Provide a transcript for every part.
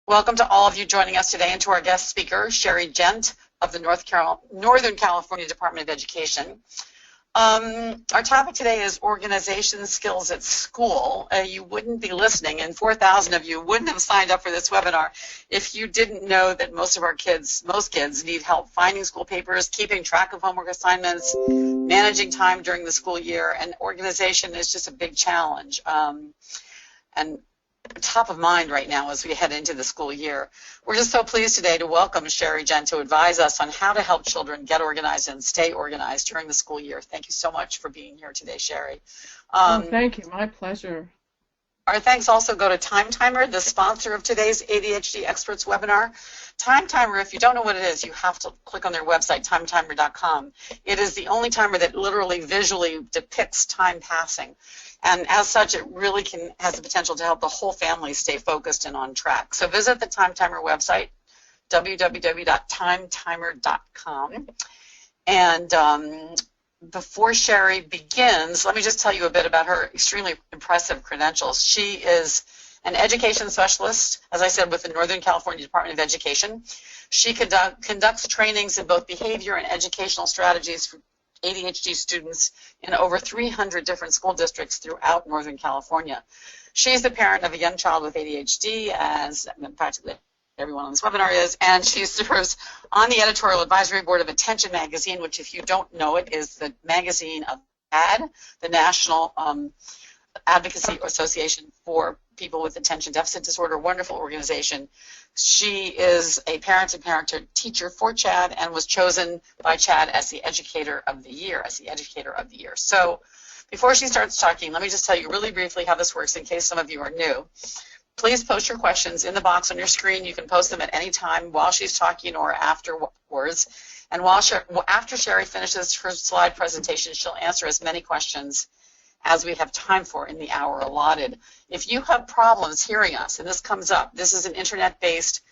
Welcome to all of you joining us today and to our guest speaker, Shari Gent of the Northern California Department of Education. Our topic today is organization skills at school. You wouldn't be listening, and 4,000 of you wouldn't have signed up for this webinar if you didn't know that most kids need help finding school papers, keeping track of homework assignments, managing time during the school year, and organization is just a big challenge. And top of mind right now as we head into the school year. We're just so pleased today to welcome Shari Gent to advise us on how to help children get organized and stay organized during the school year. Thank you so much for being here today, Shari. Thank you. My pleasure. Our thanks also go to Time Timer, the sponsor of today's ADHD Experts webinar. Time Timer, if you don't know what it is, you have to click on their website, timetimer.com. It is the only timer that literally visually depicts time passing. And as such, it really has the potential to help the whole family stay focused and on track. So visit the Time Timer website, www.timetimer.com. And before Shari begins, let me just tell you a bit about her extremely impressive credentials. She is an education specialist, as I said, with the Northern California Department of Education. She conducts trainings in both behavior and educational strategies for ADHD students in over 300 different school districts throughout Northern California. She's the parent of a young child with ADHD, as practically everyone on this webinar is, and she serves on the editorial advisory board of ADDitude Magazine, which, if you don't know it, is the magazine of ADD, the National Advocacy Association for People with Attention Deficit Disorder, wonderful organization. She is a parent-to-teacher for CHADD and was chosen by CHADD as the Educator of the Year, So before she starts talking, let me just tell you really briefly how this works in case some of you are new. Please post your questions in the box on your screen. You can post them at any time while she's talking or afterwards. And after Shari finishes her slide presentation, she'll answer as many questions as we have time for in the hour allotted. If you have problems hearing us, and this comes up, this is an internet-based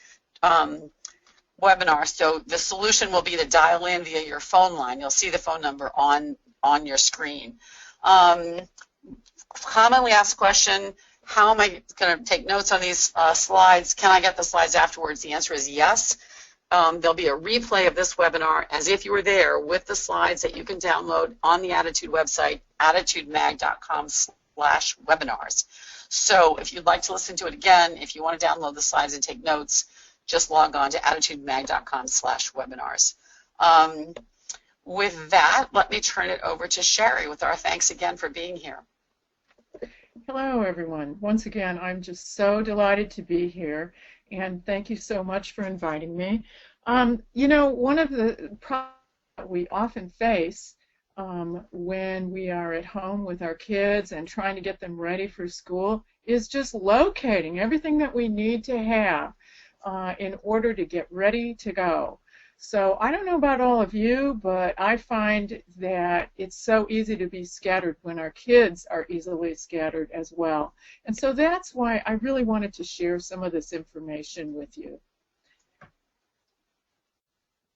webinar, so the solution will be to dial in via your phone line. You'll see the phone number on your screen. Commonly asked question, how am I going to take notes on these slides? Can I get the slides afterwards? The answer is yes. There'll be a replay of this webinar as if you were there with the slides that you can download on the ADDitude website, additudemag.com/webinars. So if you'd like to listen to it again, if you want to download the slides and take notes, just log on to additudemag.com/webinars. With that, let me turn it over to Shari with our thanks again for being here. Hello, everyone. Once again, I'm just so delighted to be here, and thank you so much for inviting me. You know, one of the problems that we often face when we are at home with our kids and trying to get them ready for school is just locating everything that we need to have in order to get ready to go. So I don't know about all of you, but I find that it's so easy to be scattered when our kids are easily scattered as well. And so that's why I really wanted to share some of this information with you.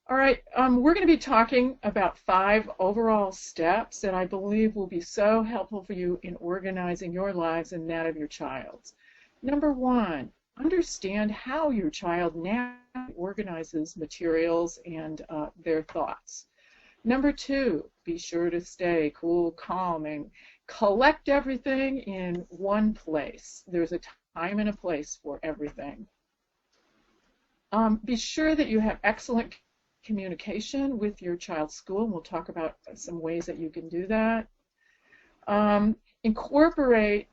All right, we're going to be talking about 5 overall steps that I believe will be so helpful for you in organizing your lives and that of your child's. Number 1, understand how your child now organizes materials and their thoughts. Number 2, be sure to stay cool, calm, and collect everything in one place. There's a time and a place for everything. Be sure that you have excellent communication with your child's school, and we'll talk about some ways that you can do that. Incorporate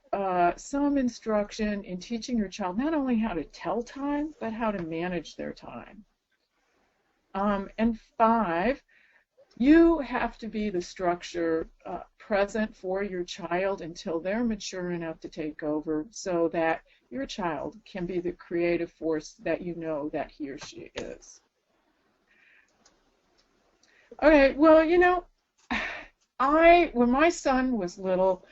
some instruction in teaching your child not only how to tell time, but how to manage their time. And 5, you have to be the structure present for your child until they're mature enough to take over so that your child can be the creative force that you know that he or she is. Okay, well, you know, when my son was little,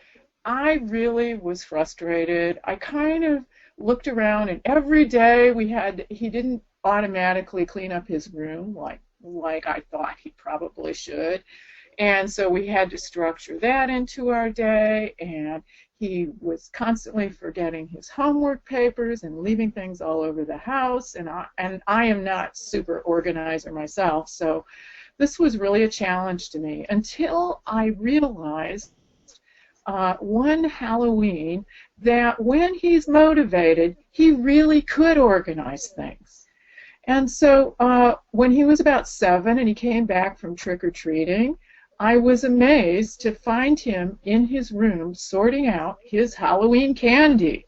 I really was frustrated. I kind of looked around, and every day he didn't automatically clean up his room like I thought he probably should. And so we had to structure that into our day, and He was constantly forgetting his homework papers and leaving things all over the house, and I am not super organizer myself, so this was really a challenge to me until I realized one Halloween that when he's motivated, he really could organize things. And so when he was about 7 and he came back from trick-or-treating, I was amazed to find him in his room sorting out his Halloween candy.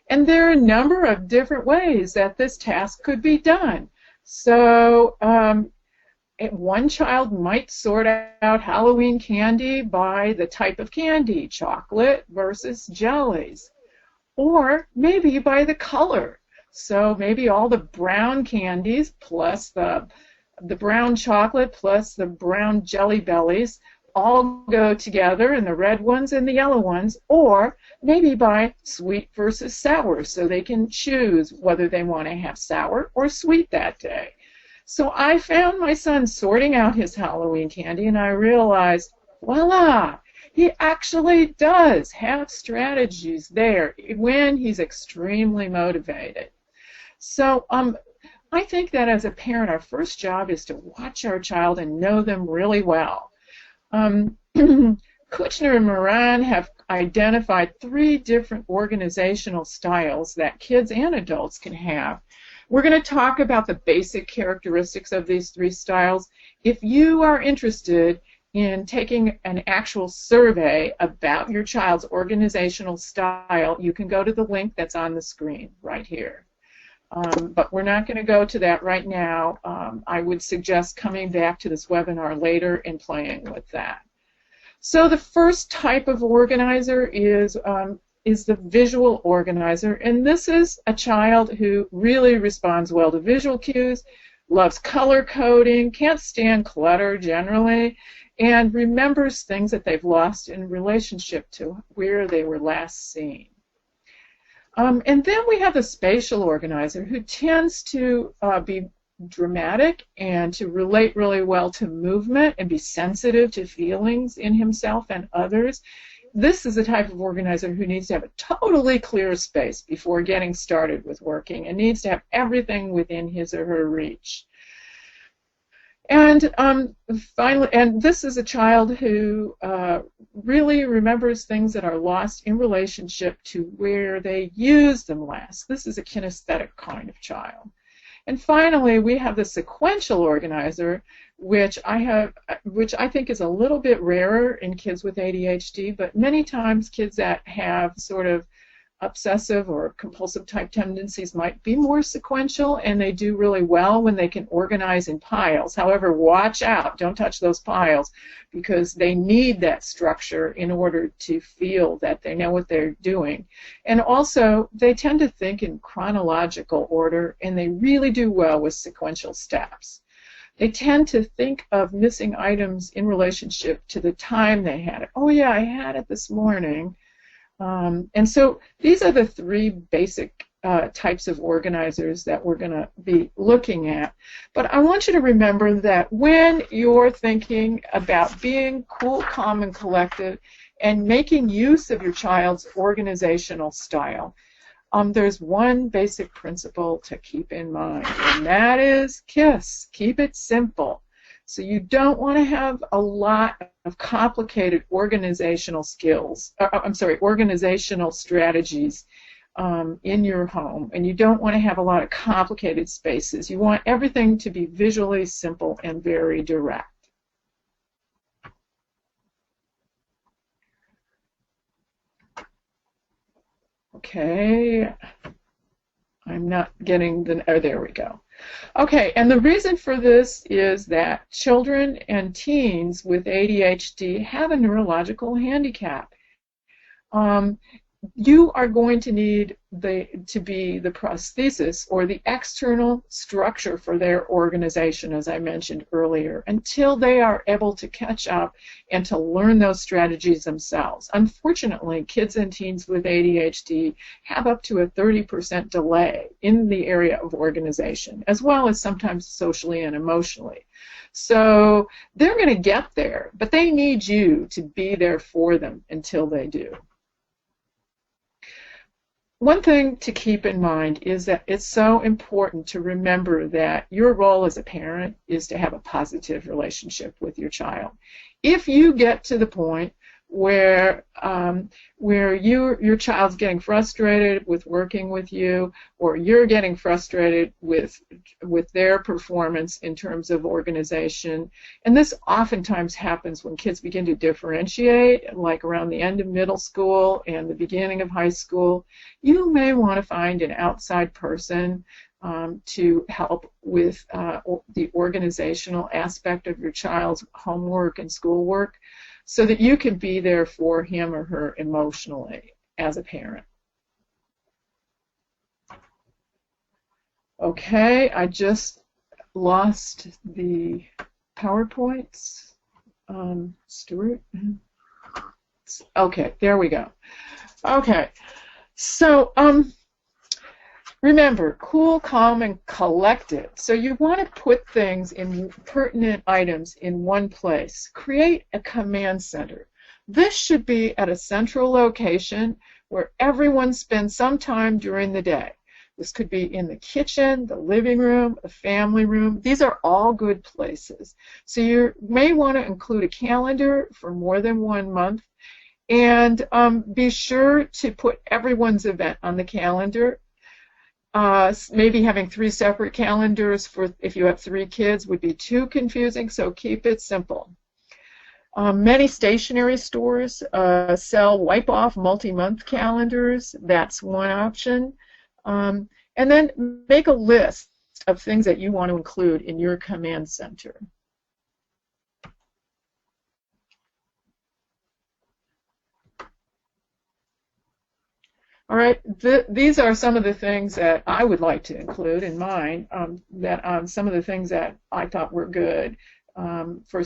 And there are a number of different ways that this task could be done. So one child might sort out Halloween candy by the type of candy, chocolate versus jellies, or maybe by the color. So maybe all the brown candies plus the brown chocolate plus the brown jelly bellies all go together, and the red ones and the yellow ones, or maybe by sweet versus sour, so they can choose whether they want to have sour or sweet that day. So I found my son sorting out his Halloween candy, and I realized, voila, he actually does have strategies there when he's extremely motivated. So I think that as a parent, our first job is to watch our child and know them really well. Kuchner and Moran have identified 3 different organizational styles that kids and adults can have. We're going to talk about the basic characteristics of these 3 styles. If you are interested in taking an actual survey about your child's organizational style, you can go to the link that's on the screen right here. But we're not going to go to that right now. I would suggest coming back to this webinar later and playing with that. So the first type of organizer is the visual organizer, and this is a child who really responds well to visual cues, loves color coding, can't stand clutter generally, and remembers things that they've lost in relationship to where they were last seen. And then we have the spatial organizer, who tends to be dramatic and to relate really well to movement and be sensitive to feelings in himself and others. This is the type of organizer who needs to have a totally clear space before getting started with working and needs to have everything within his or her reach. And finally, and this is a child who really remembers things that are lost in relationship to where they used them last. This is a kinesthetic kind of child. And finally, we have the sequential organizer, which I think is a little bit rarer in kids with ADHD, but many times kids that have sort of obsessive or compulsive type tendencies might be more sequential, and they do really well when they can organize in piles. However, watch out, don't touch those piles, because they need that structure in order to feel that they know what they're doing. And also, they tend to think in chronological order, and they really do well with sequential steps. They tend to think of missing items in relationship to the time they had it. Oh yeah, I had it this morning. And so these are the 3 basic types of organizers that we're going to be looking at. But I want you to remember that when you're thinking about being cool, calm, and collected and making use of your child's organizational style, there's one basic principle to keep in mind, and that is KISS. Keep it simple. So you don't want to have a lot of complicated organizational organizational strategies in your home, and you don't want to have a lot of complicated spaces. You want everything to be visually simple and very direct. Okay, I'm not getting the, oh, there we go. Okay, and the reason for this is that children and teens with ADHD have a neurological handicap. You are going to need to be the prosthesis or the external structure for their organization, as I mentioned earlier, until they are able to catch up and to learn those strategies themselves. Unfortunately, kids and teens with ADHD have up to a 30% delay in the area of organization, as well as sometimes socially and emotionally. So they're going to get there, but they need you to be there for them until they do. One thing to keep in mind is that it's so important to remember that your role as a parent is to have a positive relationship with your child. If you get to the point where your child's getting frustrated with working with you, or you're getting frustrated with their performance in terms of organization, and this oftentimes happens when kids begin to differentiate, like around the end of middle school and the beginning of high school, you may want to find an outside person to help with the organizational aspect of your child's homework and schoolwork, so that you can be there for him or her emotionally as a parent. Okay, I just lost the PowerPoints. Stuart? Okay, there we go. Okay, so remember, cool, calm, and collected. So you want to put things in pertinent items in one place. Create a command center. This should be at a central location where everyone spends some time during the day. This could be in the kitchen, the living room, the family room. These are all good places. So you may want to include a calendar for more than 1 month, and be sure to put everyone's event on the calendar. Maybe having 3 separate calendars for if you have 3 kids would be too confusing, so keep it simple. Many stationery stores sell wipe-off multi-month calendars. That's one option. And then make a list of things that you want to include in your command center. All right, these are some of the things that I would like to include in mine, some of the things that I thought were good for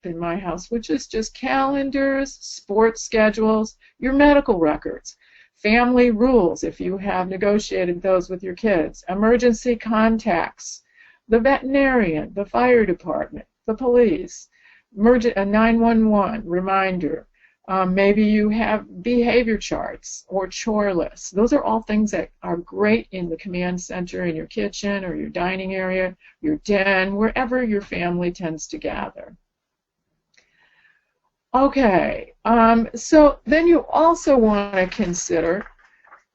in my house, which is just calendars, sports schedules, your medical records, family rules if you have negotiated those with your kids, emergency contacts, the veterinarian, the fire department, the police, a 911 reminder. Maybe you have behavior charts or chore lists. Those are all things that are great in the command center, in your kitchen or your dining area, your den, wherever your family tends to gather. Okay, so then you also want to consider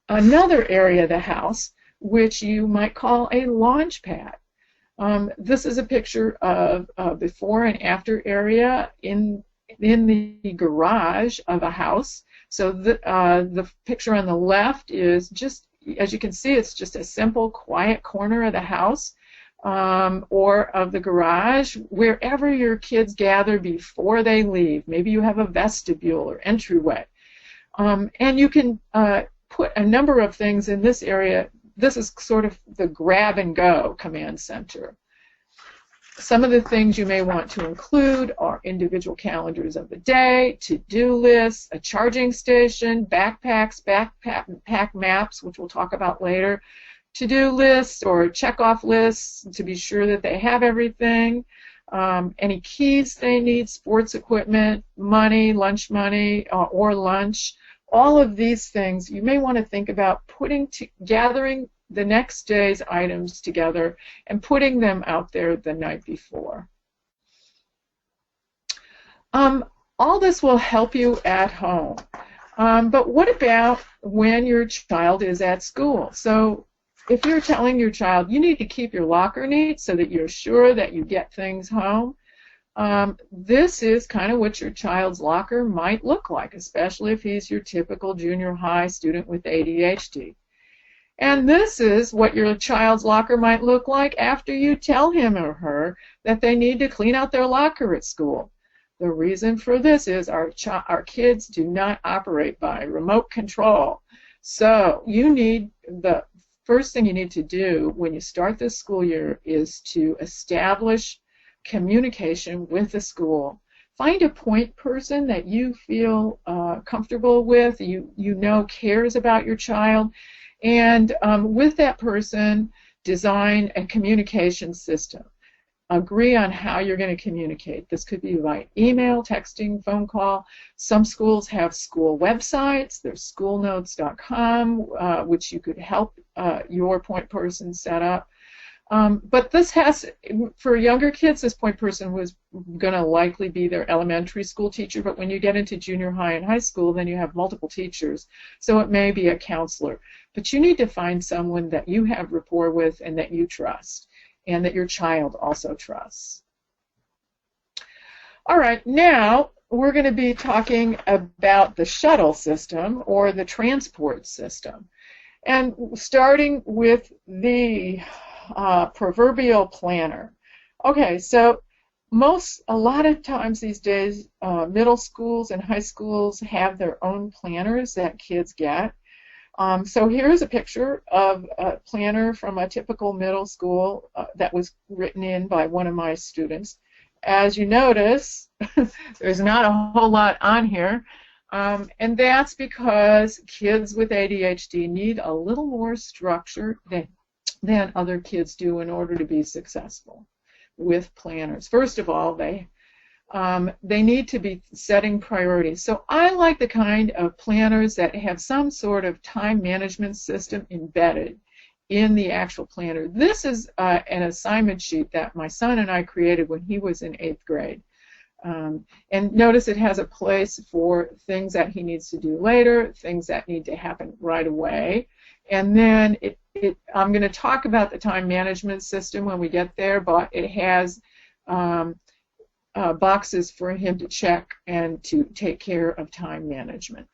another area of the house, which you might call a launch pad. This is a picture of a before and after area in the garage of a house. So the picture on the left is just, as you can see, it's just a simple, quiet corner of the house or of the garage, wherever your kids gather before they leave. Maybe you have a vestibule or entryway. And you can put a number of things in this area. This is sort of the grab-and-go command center. Some of the things you may want to include are individual calendars of the day, to-do lists, a charging station, backpacks, backpack maps, which we'll talk about later, to-do lists or check-off lists to be sure that they have everything, any keys they need, sports equipment, money, lunch money, or lunch. All of these things you may want to think about gathering the next day's items together and putting them out there the night before. All this will help you at home. But what about when your child is at school? So if you're telling your child you need to keep your locker neat so that you're sure that you get things home, this is kind of what your child's locker might look like, especially if he's your typical junior high student with ADHD. And this is what your child's locker might look like after you tell him or her that they need to clean out their locker at school. The reason for this is our kids do not operate by remote control. So the first thing you need to do when you start this school year is to establish communication with the school. Find a point person that you feel comfortable with, you know cares about your child, and with that person, design a communication system. agree on how you're going to communicate. This could be by email, texting, phone call. Some schools have school websites. There's schoolnotes.com, which you could help your point person set up. But this has, for younger kids, this point person was going to likely be their elementary school teacher, but when you get into junior high and high school, then you have multiple teachers, so it may be a counselor. But you need to find someone that you have rapport with and that you trust, and that your child also trusts. All right, now we're going to be talking about the shuttle system or the transport system. And starting with the proverbial planner. Okay, so a lot of times these days, middle schools and high schools have their own planners that kids get. So here's a picture of a planner from a typical middle school that was written in by one of my students. As you notice, there's not a whole lot on here, and that's because kids with ADHD need a little more structure than other kids do in order to be successful with planners. First of all, they need to be setting priorities. So I like the kind of planners that have some sort of time management system embedded in the actual planner. This is an assignment sheet that my son and I created when he was in 8th grade. And notice it has a place for things that he needs to do later, things that need to happen right away. And then I'm going to talk about the time management system when we get there, but it has boxes for him to check and to take care of time management.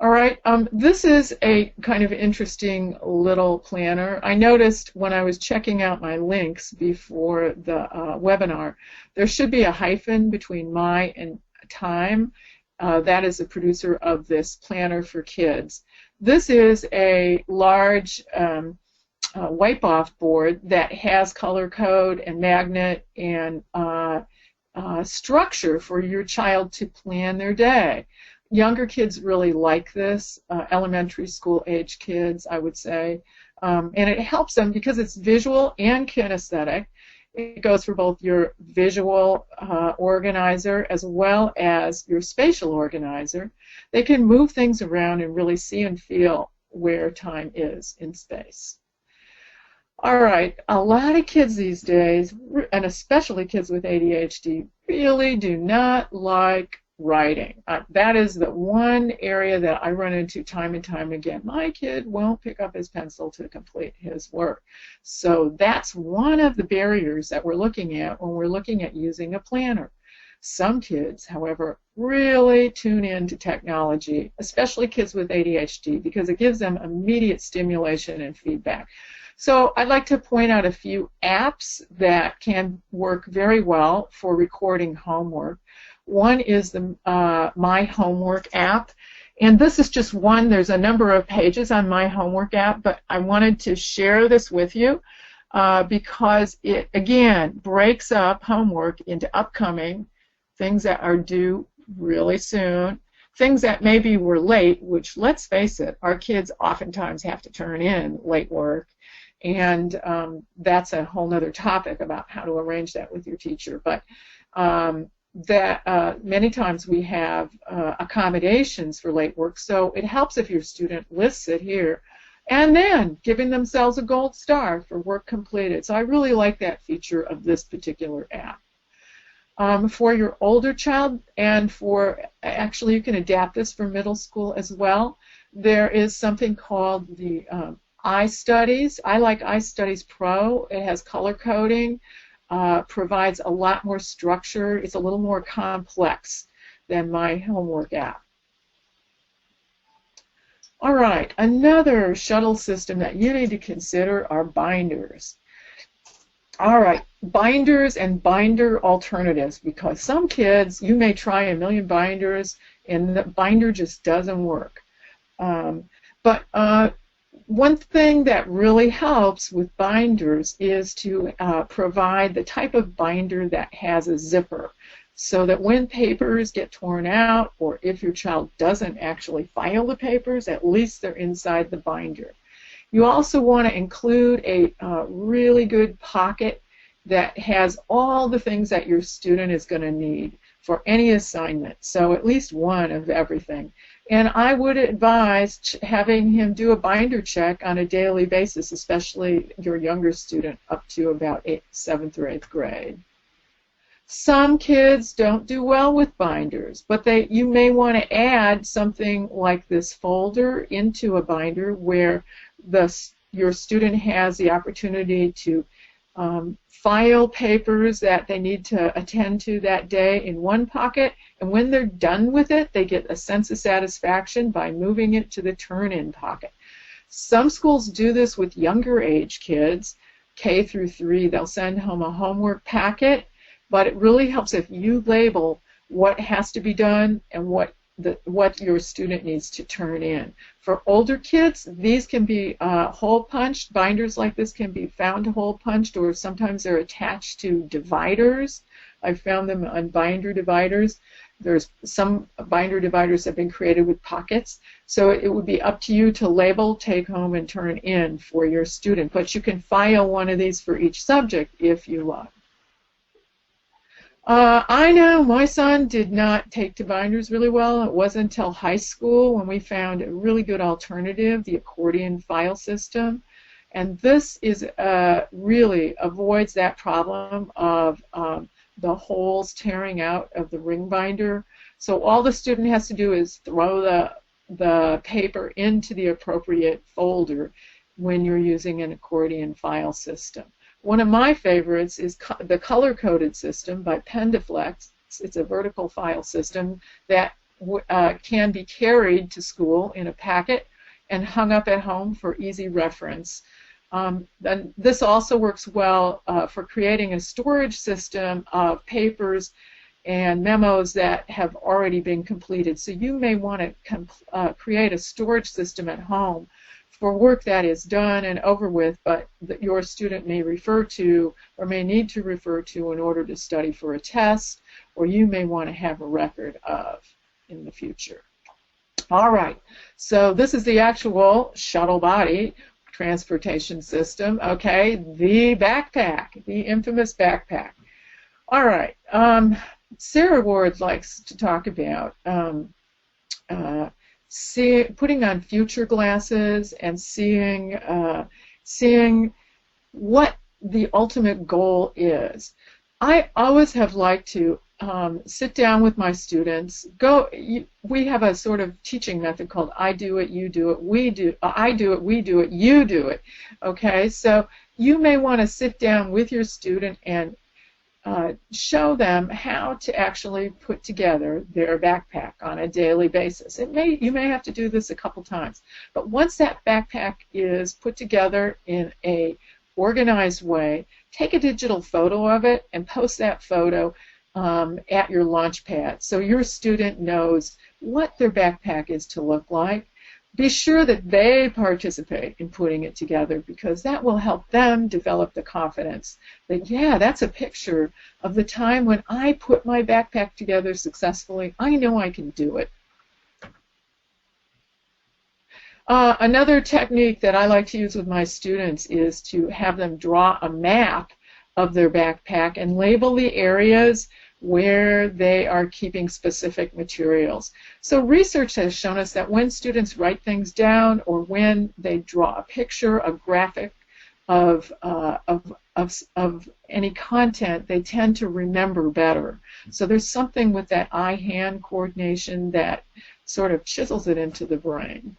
All right, this is a kind of interesting little planner. I noticed when I was checking out my links before the webinar, there should be a hyphen between my and time. That is the producer of this planner for kids. This is a large wipe-off board that has color code and magnet and structure for your child to plan their day. Younger kids really like this, elementary school age kids, I would say, and it helps them because it's visual and kinesthetic. It goes for both your visual organizer as well as your spatial organizer. They can move things around and really see and feel where time is in space. All right, a lot of kids these days, and especially kids with ADHD, really do not like writing. That is the one area that I run into time and time again. My kid won't pick up his pencil to complete his work. So that's one of the barriers that we're looking at when we're looking at using a planner. Some kids, however, really tune into technology, especially kids with ADHD, because it gives them immediate stimulation and feedback. So I'd like to point out a few apps that can work very well for recording homework. One is the My Homework app, and this is just one. There's a number of pages on My Homework app, but I wanted to share this with you because it, again, breaks up homework into upcoming, things that are due really soon, things that maybe were late, which, let's face it, our kids oftentimes have to turn in late work, and that's a whole other topic about how to arrange that with your teacher. But many times we have accommodations for late work, so it helps if your student lists it here and then giving themselves a gold star for work completed. So I really like that feature of this particular app. For your older child, and actually you can adapt this for middle school as well, there is something called the iStudies. I like iStudies Pro. It has color coding. Provides a lot more structure. It's a little more complex than My Homework app. All right, another shuttle system that you need to consider are binders. All right, binders and binder alternatives, because some kids, you may try a million binders and the binder just doesn't work. One thing that really helps with binders is to provide the type of binder that has a zipper, so that when papers get torn out, or if your child doesn't actually file the papers, at least they're inside the binder. You also want to include a really good pocket that has all the things that your student is going to need for any assignment, so at least one of everything. And I would advise having him do a binder check on a daily basis, especially your younger student up to about 7th or 8th grade. Some kids don't do well with binders, but you may want to add something like this folder into a binder where your student has the opportunity to file papers that they need to attend to that day in one pocket, and when they're done with it, they get a sense of satisfaction by moving it to the turn-in pocket. Some schools do this with younger age kids, K through 3. They'll send home a homework packet, but it really helps if you label what has to be done and what your student needs to turn in. For older kids, these can be hole punched. Binders like this can be found hole punched, or sometimes they're attached to dividers. I've found them on binder dividers. There's some binder dividers that have been created with pockets, so it would be up to you to label, take home, and turn in for your student. But you can file one of these for each subject if you like. I know my son did not take to binders really well. It wasn't until high school when we found a really good alternative, the accordion file system. And this is really avoids that problem of the holes tearing out of the ring binder. So all the student has to do is throw the paper into the appropriate folder when you're using an accordion file system. One of my favorites is the color-coded system by Pendaflex. It's a vertical file system that can be carried to school in a packet and hung up at home for easy reference. Then this also works well for creating a storage system of papers and memos that have already been completed. So you may want to create a storage system at home for work that is done and over with, but that your student may refer to or may need to refer to in order to study for a test, or you may want to have a record of in the future. All right, so this is the actual shuttle body transportation system, okay, the backpack, the infamous backpack. All right, Sarah Ward likes to talk about putting on future glasses and seeing what the ultimate goal is. I always have liked to sit down with my students. We have a sort of teaching method called I do it, you do it, we do. I do it, we do it, you do it. Okay, so you may want to sit down with your student and show them how to actually put together their backpack on a daily basis. You may have to do this a couple times, but once that backpack is put together in a organized way, take a digital photo of it and post that photo at your launch pad so your student knows what their backpack is to look like. Be sure that they participate in putting it together, because that will help them develop the confidence that, yeah, that's a picture of the time when I put my backpack together successfully. I know I can do it. Another technique that I like to use with my students is to have them draw a map of their backpack and label the areas where they are keeping specific materials. So research has shown us that when students write things down, or when they draw a picture, a graphic of any content, they tend to remember better. So there's something with that eye-hand coordination that sort of chisels it into the brain.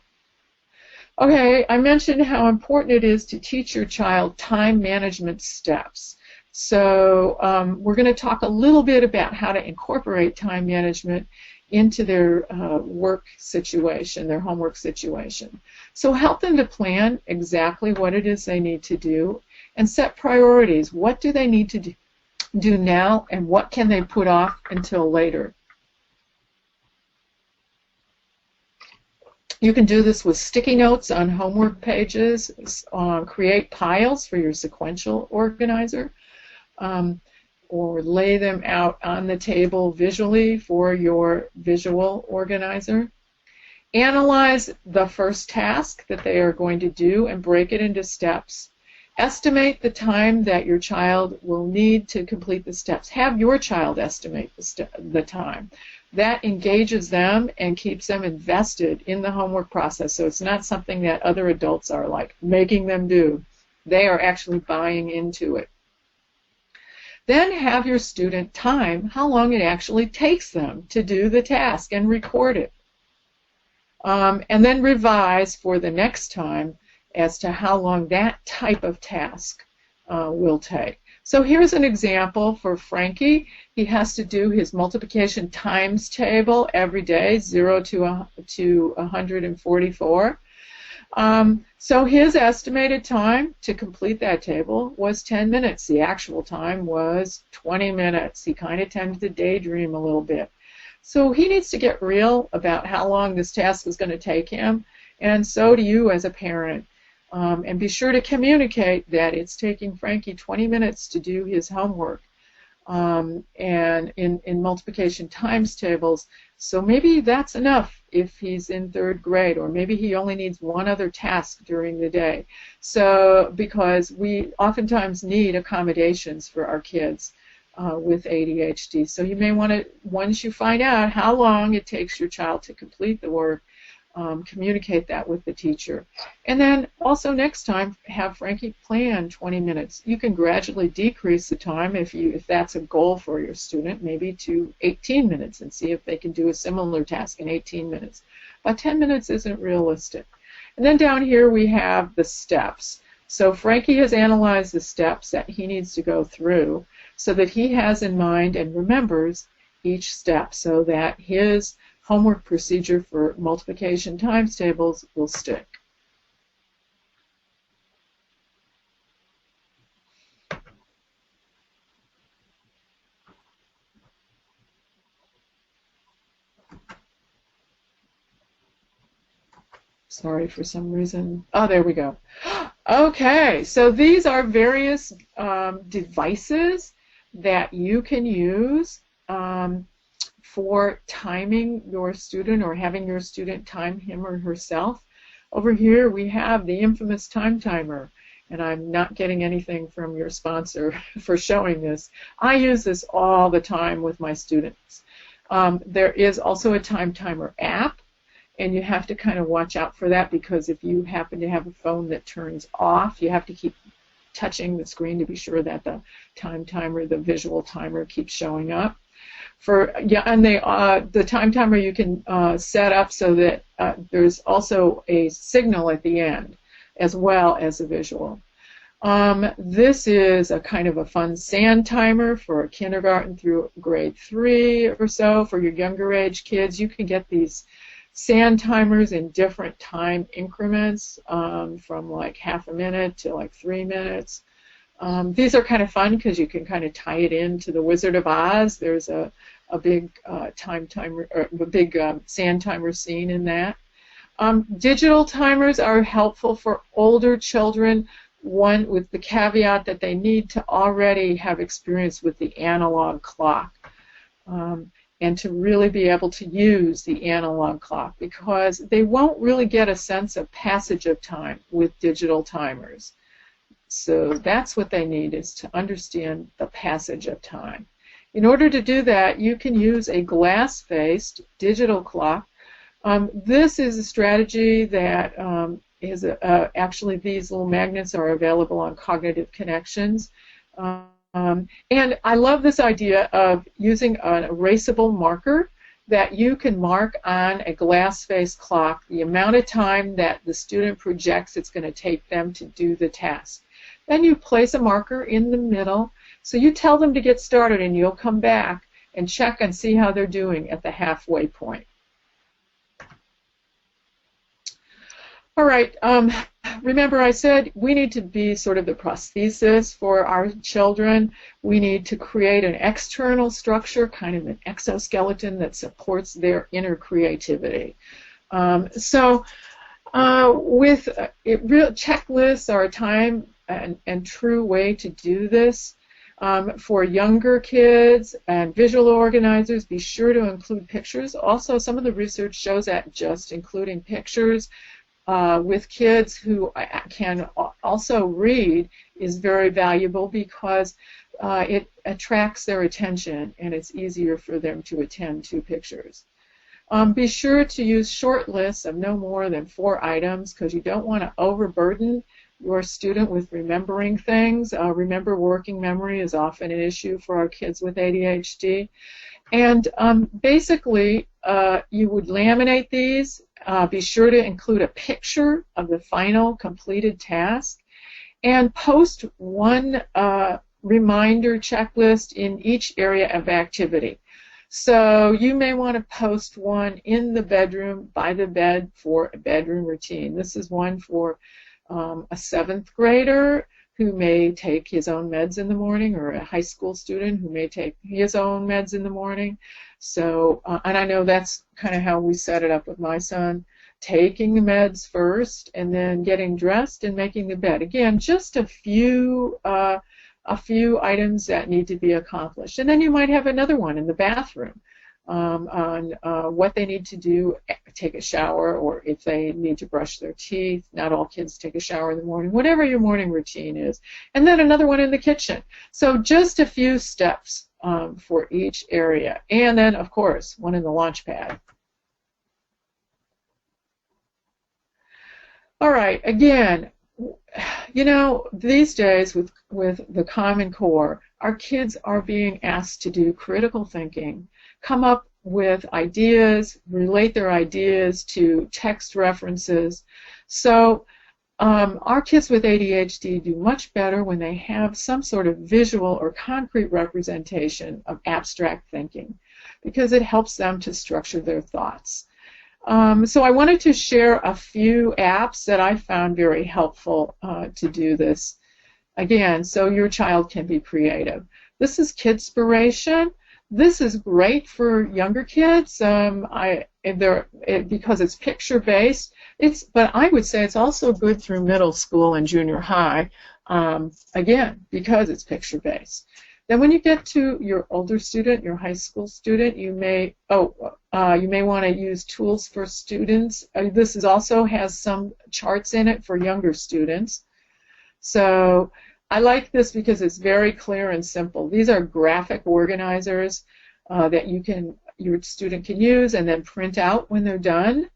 Okay, I mentioned how important it is to teach your child time management steps. So we're going to talk a little bit about how to incorporate time management into their work situation, their homework situation. So help them to plan exactly what it is they need to do and set priorities. What do they need to do now, and what can they put off until later? You can do this with sticky notes on homework pages, create piles for your sequential organizer, or lay them out on the table visually for your visual organizer. Analyze the first task that they are going to do and break it into steps. Estimate the time that your child will need to complete the steps. Have your child estimate the time. That engages them and keeps them invested in the homework process. So it's not something that other adults are like making them do. They are actually buying into it. Then have your student time how long it actually takes them to do the task and record it. And then revise for the next time as to how long that type of task will take. So here's an example for Frankie. He has to do his multiplication times table every day, 0 to 144. So his estimated time to complete that table was 10 minutes. The actual time was 20 minutes. He kind of tended to daydream a little bit. So he needs to get real about how long this task is going to take him, and so do you as a parent. And be sure to communicate that it's taking Frankie 20 minutes to do his homework and in multiplication times tables. So maybe that's enough if he's in 3rd grade, or maybe he only needs one other task during the day. So because we oftentimes need accommodations for our kids with ADHD. So you may want to, once you find out how long it takes your child to complete the work, communicate that with the teacher. And then also next time, have Frankie plan 20 minutes. You can gradually decrease the time if that's a goal for your student, maybe to 18 minutes, and see if they can do a similar task in 18 minutes. But 10 minutes isn't realistic. And then down here we have the steps. So Frankie has analyzed the steps that he needs to go through so that he has in mind and remembers each step so that his homework procedure for multiplication times tables will stick. Sorry, for some reason. Oh, there we go. Okay, so these are various devices that you can use for timing your student or having your student time him or herself. Over here we have the infamous time timer, and I'm not getting anything from your sponsor for showing this. I use this all the time with my students. There is also a time timer app, and you have to kind of watch out for that, because if you happen to have a phone that turns off, you have to keep touching the screen to be sure that the time timer, the visual timer, keeps showing up. And the time timer you can set up so that there's also a signal at the end as well as a visual. This is a kind of a fun sand timer for kindergarten through grade 3 or so. For your younger age kids, you can get these sand timers in different time increments, from like half a minute to like 3 minutes. These are kind of fun because you can kind of tie it into the Wizard of Oz. There's a big time timer, or a big sand timer scene in that. Digital timers are helpful for older children, one with the caveat that they need to already have experience with the analog clock, and to really be able to use the analog clock, because they won't really get a sense of passage of time with digital timers. So that's what they need, is to understand the passage of time. In order to do that, you can use a glass-faced digital clock. This is a strategy that is actually, these little magnets are available on Cognitive Connections. And I love this idea of using an erasable marker that you can mark on a glass-faced clock the amount of time that the student projects it's going to take them to do the task. Then you place a marker in the middle, so you tell them to get started, and you'll come back and check and see how they're doing at the halfway point. All right, remember I said we need to be sort of the prosthesis for our children. We need to create an external structure, kind of an exoskeleton that supports their inner creativity. With checklists are a time and true way to do this. For younger kids and visual organizers, be sure to include pictures. Also, some of the research shows that just including pictures with kids who can also read is very valuable because it attracts their attention and it's easier for them to attend to pictures. Be sure to use short lists of no more than 4 items because you don't want to overburden your student with remembering things. Remember, working memory is often an issue for our kids with ADHD. And basically, you would laminate these. Be sure to include a picture of the final completed task and post one reminder checklist in each area of activity. So you may want to post one in the bedroom, by the bed, for a bedroom routine. This is one for a 7th grader who may take his own meds in the morning, or a high school student who may take his own meds in the morning. So, and I know that's kind of how we set it up with my son, taking the meds first and then getting dressed and making the bed. Again, just a few items that need to be accomplished. And then you might have another one in the bathroom on what they need to do, take a shower, or if they need to brush their teeth. Not all kids take a shower in the morning, whatever your morning routine is. And then another one in the kitchen. So just a few steps for each area. And then, of course, one in the launch pad. All right, again, you know, these days with the Common Core, our kids are being asked to do critical thinking, come up with ideas, relate their ideas to text references. So our kids with ADHD do much better when they have some sort of visual or concrete representation of abstract thinking because it helps them to structure their thoughts. So I wanted to share a few apps that I found very helpful to do this. Again, so your child can be creative. This is Kidspiration. This is great for younger kids because it's picture-based. But I would say it's also good through middle school and junior high, again, because it's picture-based. Then when you get to your older student, your high school student, you may want to use tools for students. This also has some charts in it for younger students. So I like this because it's very clear and simple. These are graphic organizers that your student can use and then print out when they're done.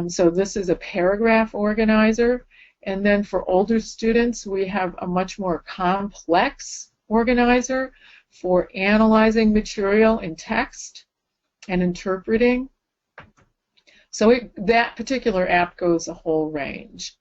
So this is a paragraph organizer. And then for older students, we have a much more complex organizer for analyzing material in text and interpreting. So that particular app goes a whole range.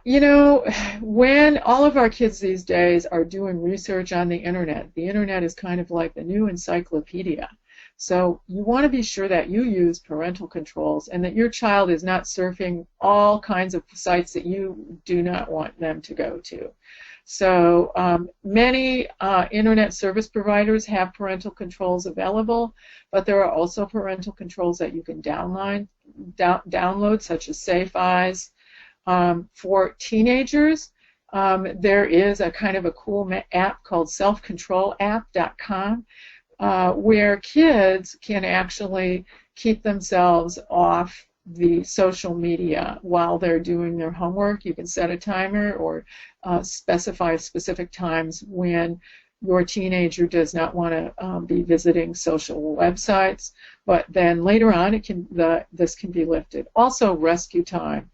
You know, when all of our kids these days are doing research on the internet is kind of like the new encyclopedia. So you want to be sure that you use parental controls and that your child is not surfing all kinds of sites that you do not want them to go to. So many internet service providers have parental controls available, but there are also parental controls that you can download, such as Safe Eyes. For teenagers, there is a kind of a cool app called selfcontrolapp.com where kids can actually keep themselves off the social media while they're doing their homework. You can set a timer or specify specific times when your teenager does not want to be visiting social websites, but then later on this can be lifted. Also, rescue time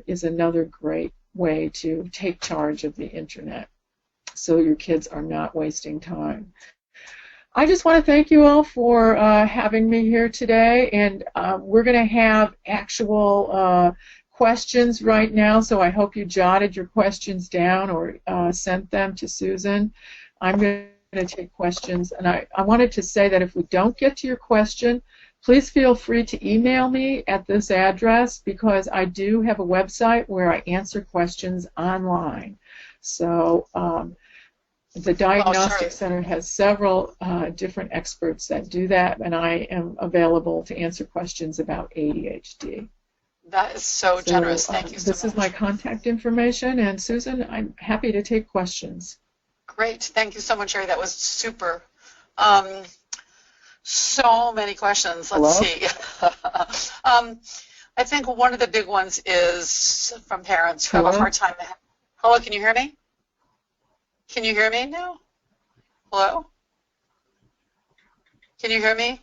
is another great way to take charge of the internet so your kids are not wasting time. I just want to thank you all for having me here today, and we're going to have actual questions right now, so I hope you jotted your questions down or sent them to Susan. I'm going to take questions, and I wanted to say that if we don't get to your question, please feel free to email me at this address because I do have a website where I answer questions online. So the Diagnostic Center has several different experts that do that, and I am available to answer questions about ADHD. That is so generous. Thank you so much. This is my contact information, and Susan, I'm happy to take questions. Great. Thank you so much, Shari. That was super. So many questions. Let's Hello? see. I think one of the big ones is from parents who have a Hello? hard time. Hello, can you hear me? Can you hear me now? Hello? Can you hear me?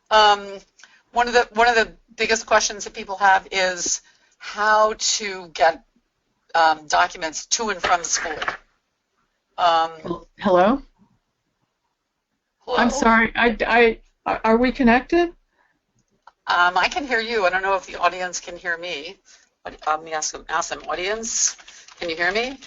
One of the biggest questions that people have is how to get documents to and from school. Hello? Hello? I'm sorry. Are we connected? I can hear you. I don't know if the audience can hear me. Let me ask them, audience, can you hear me?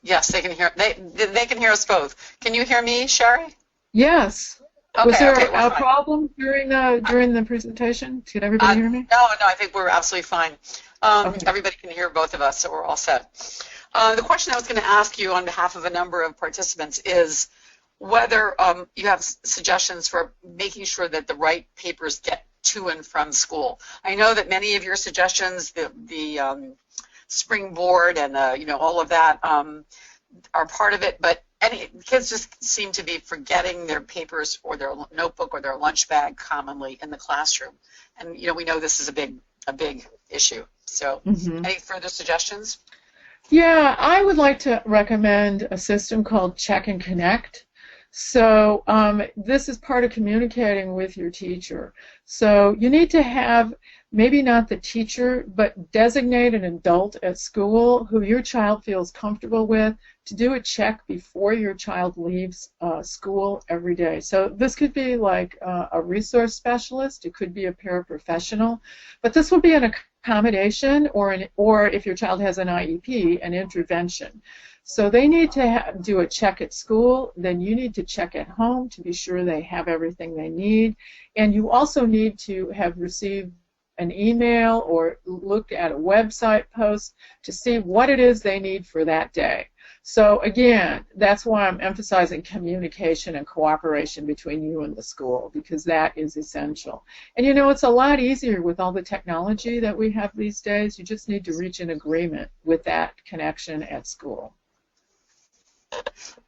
Yes, they can hear. They can hear us both. Can you hear me, Shari? Yes. Okay, Was there okay, we're a fine. problem during the presentation? Did everybody hear me? No, I think we're absolutely fine. Okay. Everybody can hear both of us, so we're all set. The question I was going to ask you on behalf of a number of participants is whether you have suggestions for making sure that the right papers get to and from school. I know that many of your suggestions, the springboard and all of that are part of it, but kids just seem to be forgetting their papers or their notebook or their lunch bag commonly in the classroom, and we know this is a big issue. So, any further suggestions? Yeah, I would like to recommend a system called Check and Connect. So this is part of communicating with your teacher. So you need to have maybe not the teacher, but designate an adult at school who your child feels comfortable with to do a check before your child leaves school every day. So this could be like a resource specialist, it could be a paraprofessional, but this will be an accommodation or if your child has an IEP, an intervention. So they need to do a check at school, then you need to check at home to be sure they have everything they need, and you also need to have received an email or looked at a website post to see what it is they need for that day. So again, that's why I'm emphasizing communication and cooperation between you and the school, because that is essential. And it's a lot easier with all the technology that we have these days. You just need to reach an agreement with that connection at school.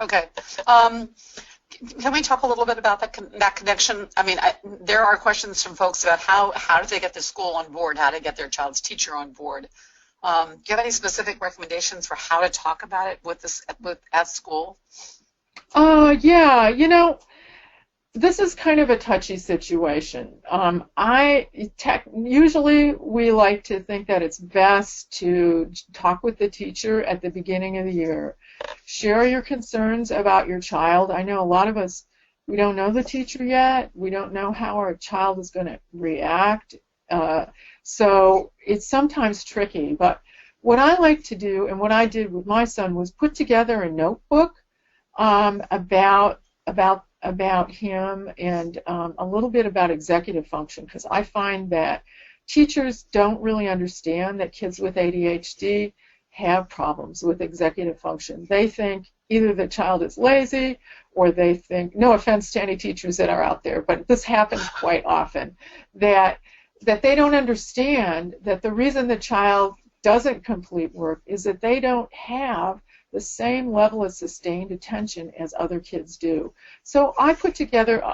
Okay. Can we talk a little bit about that connection? I mean, there are questions from folks about how do they get the school on board, how to get their child's teacher on board. Do you have any specific recommendations for how to talk about it at school? Yeah, this is kind of a touchy situation. Usually we like to think that it's best to talk with the teacher at the beginning of the year. Share your concerns about your child. I know a lot of us, we don't know the teacher yet. We don't know how our child is going to react. So it's sometimes tricky. But what I like to do, and what I did with my son, was put together a notebook about him and a little bit about executive function, because I find that teachers don't really understand that kids with ADHD have problems with executive function. They think either the child is lazy or they think, no offense to any teachers that are out there, but this happens quite often, that they don't understand that the reason the child doesn't complete work is that they don't have the same level of sustained attention as other kids do. So I put together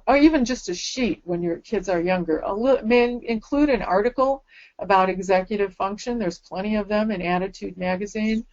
or even just a sheet when your kids are younger. May include an article about executive function. There's plenty of them in ADDitude Magazine.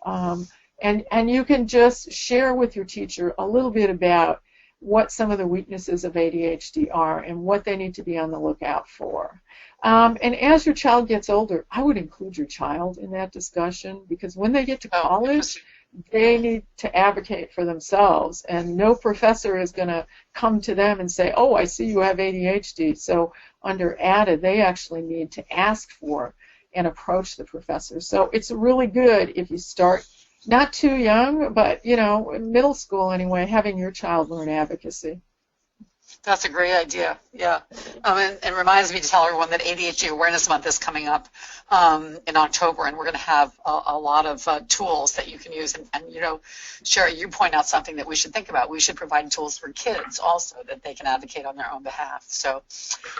And you can just share with your teacher a little bit about what some of the weaknesses of ADHD are and what they need to be on the lookout for. And as your child gets older, I would include your child in that discussion, because when they get to college, they need to advocate for themselves, and no professor is going to come to them and say, oh, I see you have ADHD. So under ADDA, they actually need to ask for and approach the professor. So it's really good if you start not too young, but in middle school anyway, having your child learn advocacy. That's a great idea. Yeah. And it reminds me to tell everyone that ADHD Awareness Month is coming up in October, and we're going to have a lot of tools that you can use. And, you know, Shari, you point out something that we should think about. We should provide tools for kids also that they can advocate on their own behalf. So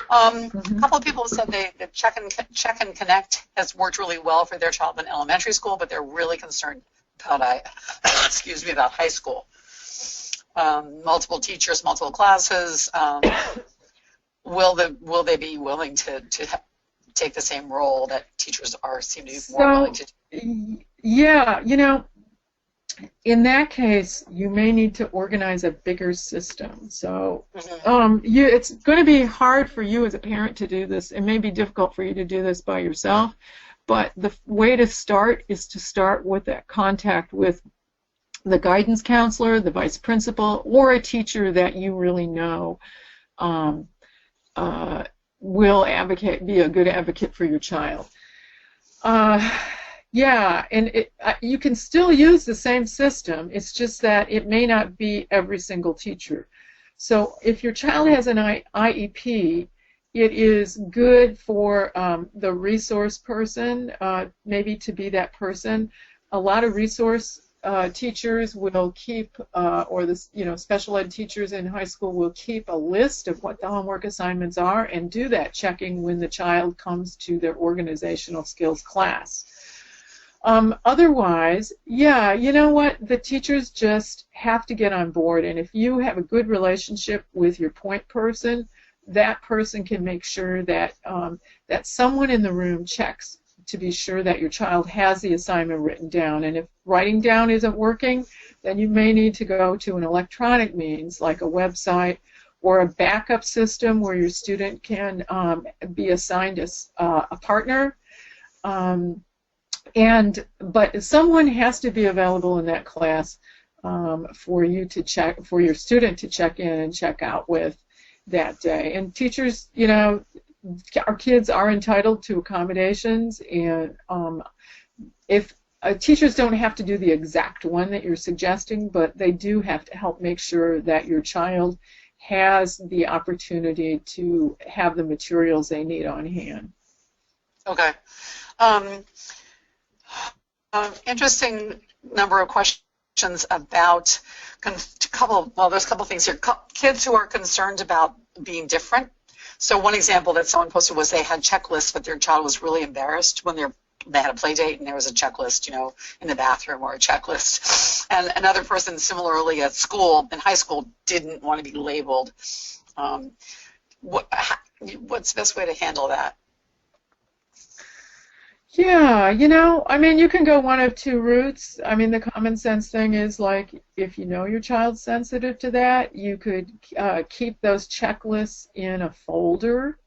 a couple of people have said that Check and Connect has worked really well for their child in elementary school, but they're really concerned about, excuse me, about high school. Multiple teachers, multiple classes. Will they be willing to take the same role that teachers seem to be more willing to do? Yeah, you know, in that case, you may need to organize a bigger system. So it's going to be hard for you as a parent to do this. It may be difficult for you to do this by yourself, but the way to start is to start with that contact with the guidance counselor, the vice principal, or a teacher that you really know will be a good advocate for your child. Yeah, and you can still use the same system. It's just that it may not be every single teacher. So if your child has an IEP, it is good for the resource person maybe to be that person. A lot of resource teachers will keep, or the special ed teachers in high school will keep a list of what the homework assignments are and do that checking when the child comes to their organizational skills class. Otherwise, yeah, you know what? The teachers just have to get on board, and if you have a good relationship with your point person, that person can make sure that that someone in the room checks to be sure that your child has the assignment written down. And if writing down isn't working, then you may need to go to an electronic means like a website or a backup system where your student can be assigned as a partner. But someone has to be available in that class for your student to check in and check out with that day. And teachers, you know, our kids are entitled to accommodations, and if teachers don't have to do the exact one that you're suggesting, but they do have to help make sure that your child has the opportunity to have the materials they need on hand. Okay. Interesting number of questions about there's a couple things here. Kids who are concerned about being different. So one example that someone posted was they had checklists, but their child was really embarrassed when they had a play date and there was a checklist, you know, in the bathroom or a checklist. And another person similarly at school, in high school, didn't want to be labeled. What's the best way to handle that? Yeah, you know, I mean, you can go one of two routes. I mean, the common sense thing is, like, if you know your child's sensitive to that, you could keep those checklists in a folder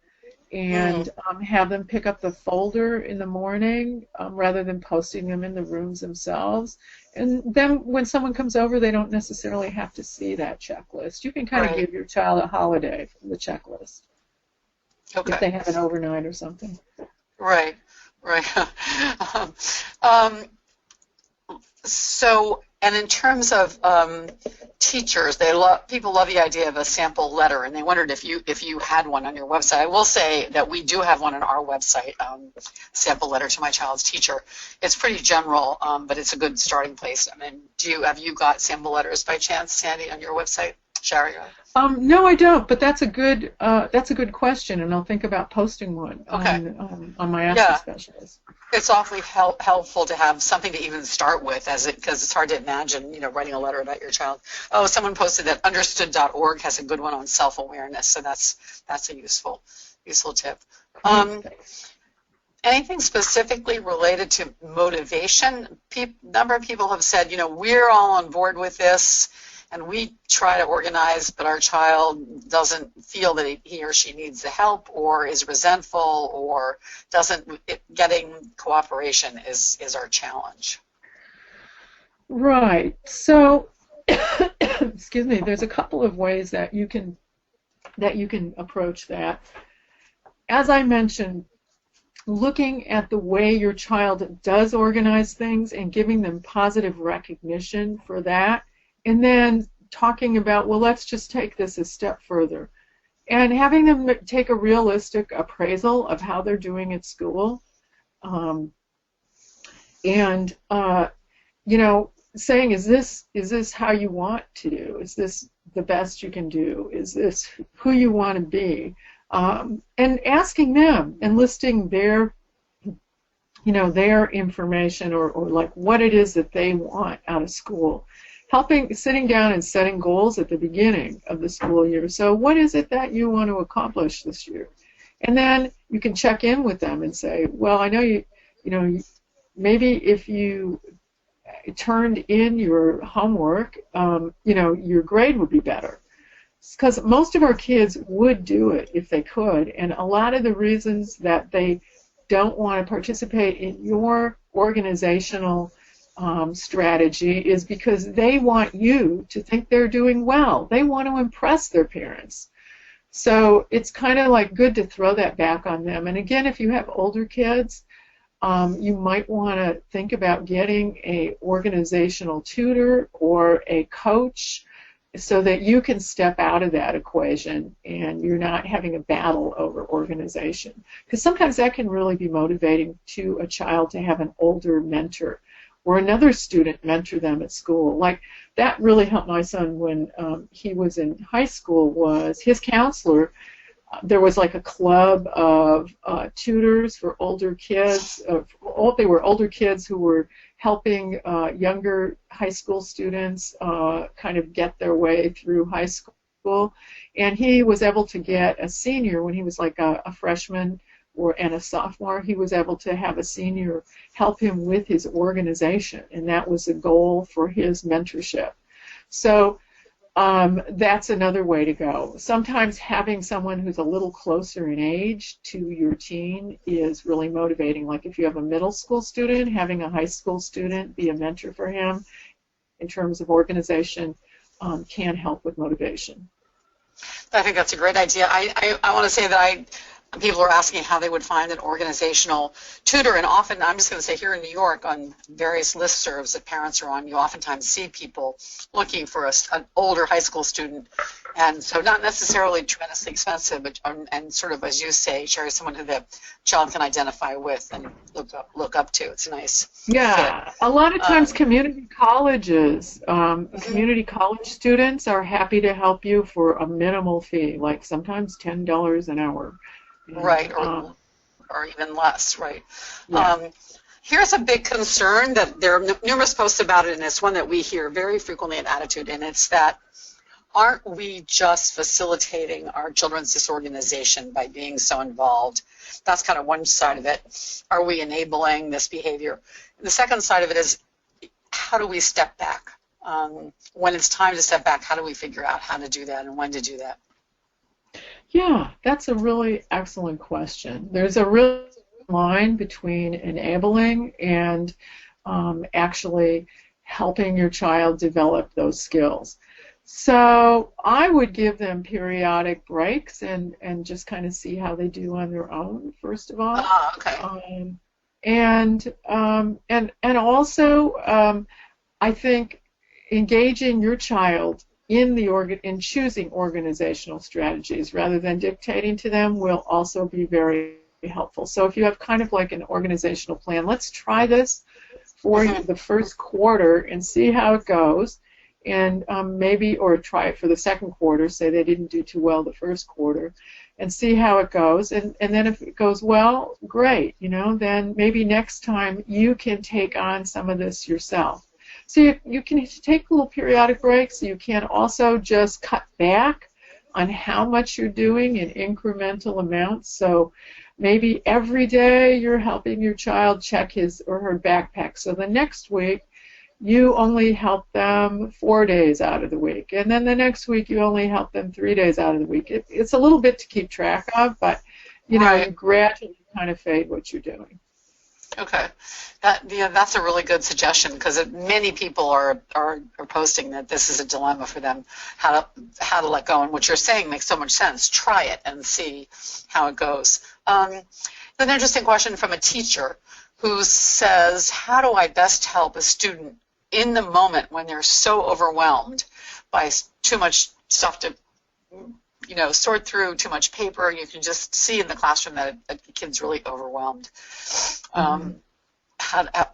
and have them pick up the folder in the morning rather than posting them in the rooms themselves. And then when someone comes over, they don't necessarily have to see that checklist. You can kind of give your child a holiday from the checklist if they have an overnight or something. Right. Right. So, and in terms of teachers, people love the idea of a sample letter, and they wondered if you had one on your website. I will say that we do have one on our website, sample letter to my child's teacher. It's pretty general, but it's a good starting place. I mean, have you got sample letters by chance, Sandy, on your website? Shari? No, I don't. But that's a good question, and I'll think about posting one on my Ask the Specialist. It's awfully helpful to have something to even start with, because it's hard to imagine, you know, writing a letter about your child. Oh, someone posted that understood.org has a good one on self-awareness, so that's a useful tip. Anything specifically related to motivation? Number of people have said, you know, we're all on board with this, and we try to organize, but our child doesn't feel that he or she needs the help, or is resentful, or getting cooperation is our challenge. Right. So, excuse me, there's a couple of ways that you can approach that. As I mentioned, looking at the way your child does organize things and giving them positive recognition for that, and then talking about, well, let's just take this a step further. And having them take a realistic appraisal of how they're doing at school. And saying, is this how you want to do? Is this the best you can do? Is this who you want to be? And asking them and listing their information or like what it is that they want out of school. Sitting down and setting goals at the beginning of the school year. So what is it that you want to accomplish this year? And then you can check in with them and say, well, I know maybe if you turned in your homework, your grade would be better. Because most of our kids would do it if they could, and a lot of the reasons that they don't want to participate in your organizational strategy is because they want you to think they're doing well. They want to impress their parents. So it's kind of like good to throw that back on them. And again, if you have older kids, you might want to think about getting an organizational tutor or a coach so that you can step out of that equation and you're not having a battle over organization. Because sometimes that can really be motivating to a child to have an older mentor or another student mentor them at school. Like that really helped my son when he was in high school. Was his counselor. There was like a club of tutors for older kids. They were older kids who were helping younger high school students kind of get their way through high school. And he was able to get a senior when he was like a freshman and a sophomore. He was able to have a senior help him with his organization, and that was a goal for his mentorship. So that's another way to go. Sometimes having someone who's a little closer in age to your teen is really motivating. Like if you have a middle school student, having a high school student be a mentor for him in terms of organization can help with motivation. I think that's a great idea. I want to say that people are asking how they would find an organizational tutor, and often, I'm just going to say here in New York, on various listservs that parents are on, you oftentimes see people looking for an older high school student, and so not necessarily tremendously expensive, but and sort of, as you say, Shari, someone who the child can identify with and look up to. It's nice. Yeah, fit. A lot of times community colleges, community college students are happy to help you for a minimal fee, like sometimes $10 an hour. Right, or even less, right. Yeah. Here's a big concern that there are numerous posts about it, and it's one that we hear very frequently at ADDitude, and it's that aren't we just facilitating our children's disorganization by being so involved? That's kind of one side of it. Are we enabling this behavior? And the second side of it is, how do we step back? When it's time to step back, how do we figure out how to do that and when to do that? Yeah, that's a really excellent question. There's a real line between enabling and actually helping your child develop those skills. So I would give them periodic breaks and just kind of see how they do on their own, first of all. Okay. And also, I think engaging your child in choosing organizational strategies rather than dictating to them will also be very helpful. So if you have kind of like an organizational plan, let's try this for the first quarter and see how it goes, and or try it for the second quarter, say they didn't do too well the first quarter, and see how it goes, and then if it goes well, great, then maybe next time you can take on some of this yourself. So you can take little periodic breaks. You can also just cut back on how much you're doing in incremental amounts. So maybe every day you're helping your child check his or her backpack. So the next week you only help them 4 days out of the week. And then the next week you only help them 3 days out of the week. It's a little bit to keep track of, but you gradually kind of fade what you're doing. Okay, that's a really good suggestion, because many people are posting that this is a dilemma for them, how to let go, and what you're saying makes so much sense. Try it and see how it goes. An interesting question from a teacher who says, how do I best help a student in the moment when they're so overwhelmed by too much stuff to, sort through, too much paper. You can just see in the classroom that the kid's really overwhelmed.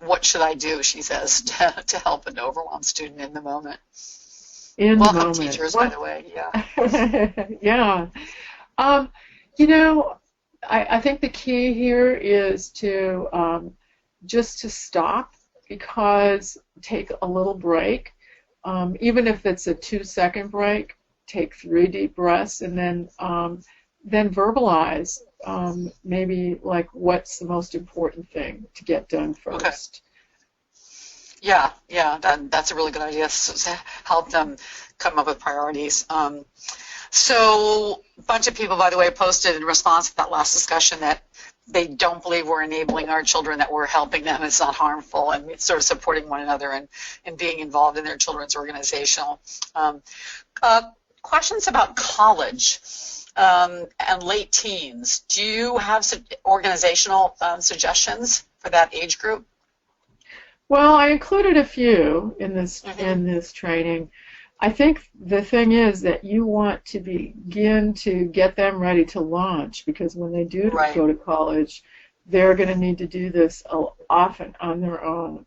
What should I do, she says, to help an overwhelmed student in the moment? Welcome, teachers, by the way. Yeah. Yeah. I think the key here is to just to stop, because take a little break. Even if it's a 2-second break, take 3 deep breaths, and then verbalize maybe like what's the most important thing to get done first. Okay. Yeah, that's a really good idea. So to help them come up with priorities. So a bunch of people, by the way, posted in response to that last discussion that they don't believe we're enabling our children, that we're helping them. It's not harmful, and it's sort of supporting one another and being involved in their children's organizational. Questions about college and late teens. Do you have some organizational suggestions for that age group? Well, I included a few in this training. I think the thing is that you want to begin to get them ready to launch, because when they do go to college, they're going to need to do this often on their own.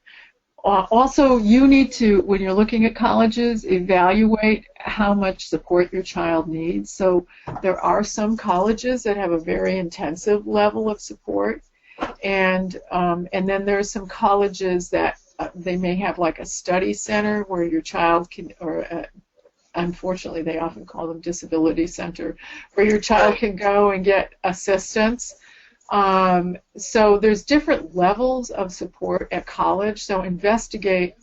Also, you need to, when you're looking at colleges, evaluate how much support your child needs. So there are some colleges that have a very intensive level of support, and then there's some colleges that they may have like a study center where your child can, unfortunately they often call them disability center, where your child can go and get assistance. So there's different levels of support at college, so investigate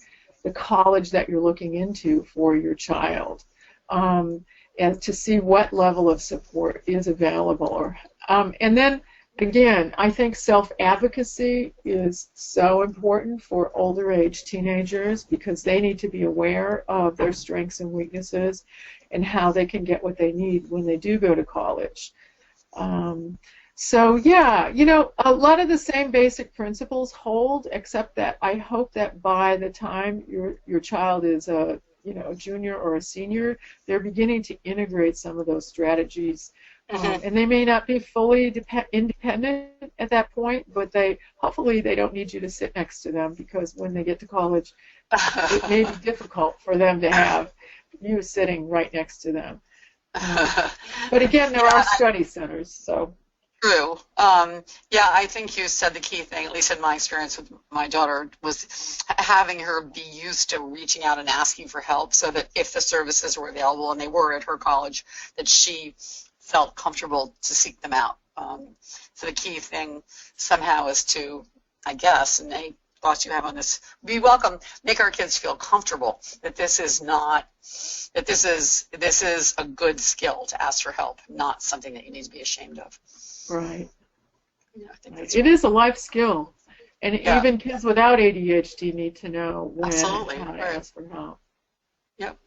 the college that you're looking into for your child, and to see what level of support is available. And then again, I think self-advocacy is so important for older age teenagers, because they need to be aware of their strengths and weaknesses and how they can get what they need when they do go to college. So yeah, a lot of the same basic principles hold, except that I hope that by the time your child is a junior or a senior, they're beginning to integrate some of those strategies. And they may not be fully independent at that point, but hopefully they don't need you to sit next to them, because when they get to college, it may be difficult for them to have you sitting right next to them. But again, there are study centers, so. True. Yeah, I think you said the key thing, at least in my experience with my daughter, was having her be used to reaching out and asking for help, so that if the services were available, and they were at her college, that she felt comfortable to seek them out. So the key thing somehow is to, I guess, and any thoughts you have on this, be welcome, make our kids feel comfortable that this is a good skill to ask for help, not something that you need to be ashamed of. Right. Yeah, I think it is a life skill, and even kids without ADHD need to know when Absolutely. and how to ask for help. Yep.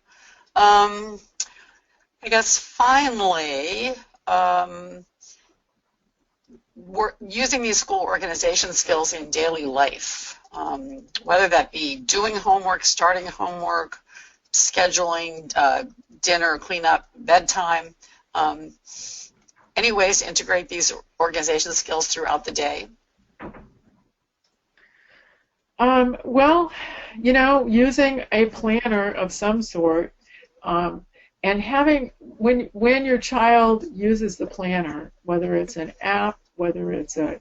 I guess finally, we're using these school organization skills in daily life, whether that be doing homework, starting homework, scheduling dinner, cleanup, bedtime. Any ways to integrate these organization skills throughout the day? Well, using a planner of some sort, and having, when your child uses the planner, whether it's an app, whether it's a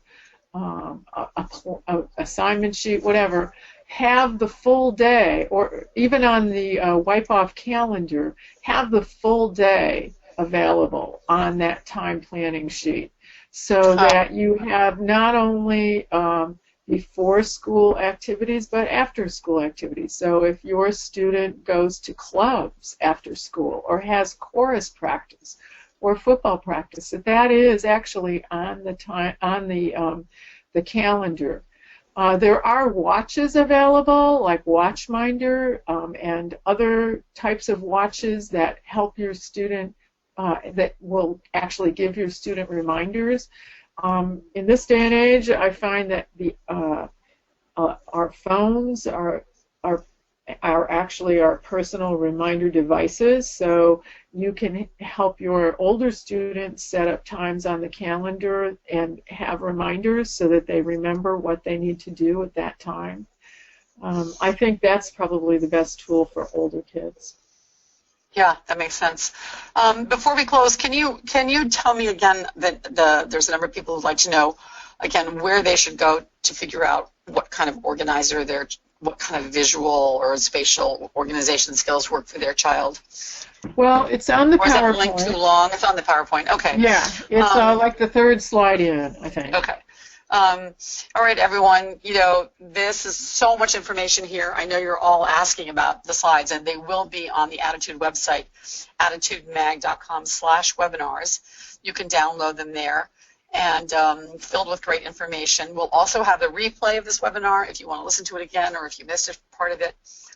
assignment sheet, whatever, have the full day, or even on the wipe-off calendar, have the full day available on that time planning sheet, so that you have not only before school activities, but after school activities. So if your student goes to clubs after school, or has chorus practice or football practice, that is actually on the calendar. There are watches available, like Watchminder, and other types of watches that help your student, that will actually give your student reminders. In this day and age, I find that our phones are are actually our personal reminder devices. So you can help your older students set up times on the calendar and have reminders so that they remember what they need to do at that time. I think that's probably the best tool for older kids. Yeah, that makes sense. Before we close, can you tell me again that there's a number of people who'd like to know, again, where they should go to figure out what kind of organizer what kind of visual or spatial organization skills work for their child? Well, it's on the PowerPoint. Or is that link too long? It's on the PowerPoint. Okay. Yeah, it's like the third slide in, I think. Okay. All right, everyone. This is so much information here. I know you're all asking about the slides, and they will be on the ADDitude website, additudemag.com/webinars. You can download them there, and filled with great information. We'll also have a replay of this webinar if you want to listen to it again, or if you missed a part of it.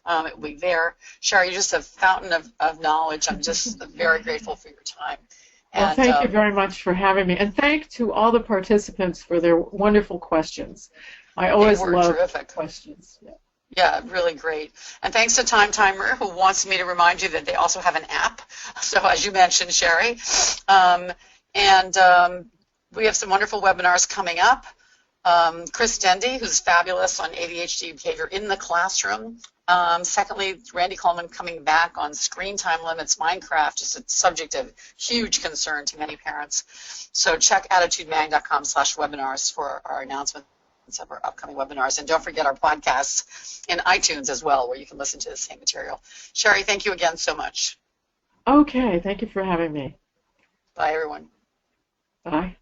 It will be there. Shari, you're just a fountain of knowledge. I'm just very grateful for your time. Well, thank you very much for having me. And thank to all the participants for their wonderful questions. I always love questions. Yeah. Yeah, really great. And thanks to Time Timer, who wants me to remind you that they also have an app. So as you mentioned, Shari. We have some wonderful webinars coming up. Chris Dendy, who's fabulous on ADHD behavior in the classroom. Secondly, Randy Coleman coming back on screen time limits, Minecraft, just a subject of huge concern to many parents. So check additudemag.com/webinars for our announcements of our upcoming webinars. And don't forget our podcasts in iTunes as well, where you can listen to the same material. Shari, thank you again so much. Okay, thank you for having me. Bye, everyone. Bye.